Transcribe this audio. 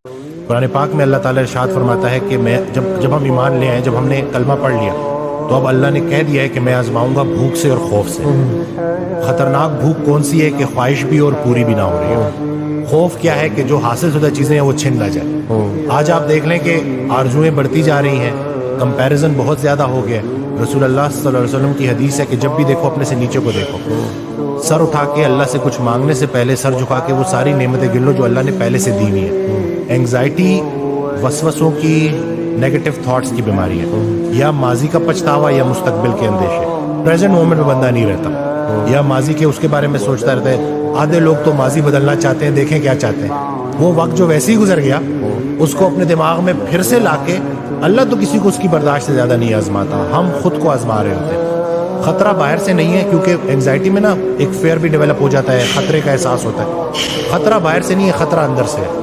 قرآن پاک میں اللہ تعالیٰ ارشاد فرماتا ہے کہ میں جب ہم ایمان لے آئے، جب ہم نے کلمہ پڑھ لیا تو اب اللہ نے کہہ دیا ہے کہ میں آزماؤں گا بھوک سے اور خوف سے۔ خطرناک بھوک کون سی ہے کہ خواہش بھی اور پوری بھی نہ ہو رہی ہے۔ خوف کیا ہے کہ جو حاصل شدہ چیزیں ہیں وہ چھن نہ جائے۔ آج آپ دیکھ لیں کہ آرزویں بڑھتی جا رہی ہیں، کمپیریزن بہت زیادہ ہو گیا۔ رسول اللہ صلی اللہ علیہ وسلم کی حدیث ہے کہ جب بھی دیکھو اپنے سے نیچے کو دیکھو، سر اٹھا کے اللہ سے کچھ مانگنے سے پہلے سر جھکا کے وہ ساری نعمتیں گن لو جو اللہ نے پہلے سے دی ہوئی ہیں۔ اینگزائٹی وسوسوں کی، نیگیٹو تھاٹس کی بیماری ہے، یا ماضی کا پچھتاوا یا مستقبل کے اندیشے۔ پریزنٹ مومنٹ میں بندہ نہیں رہتا، یا ماضی کے اس کے بارے میں سوچتا رہتا ہے۔ آدھے لوگ تو ماضی بدلنا چاہتے ہیں، دیکھیں کیا چاہتے ہیں۔ وہ وقت جو ویسے ہی گزر گیا اس کو اپنے دماغ میں پھر سے لا کے، اللہ تو کسی کو اس کی برداشت سے زیادہ نہیں آزماتا، ہم خود کو آزما رہے ہوتے ہیں۔ خطرہ باہر سے نہیں ہے، کیونکہ اینگزائٹی میں نا ایک فیئر بھی ڈیولپ ہو جاتا ہے، خطرے کا احساس ہوتا ہے۔ خطرہ باہر سے نہیں ہے، خطرہ اندر سے ہے۔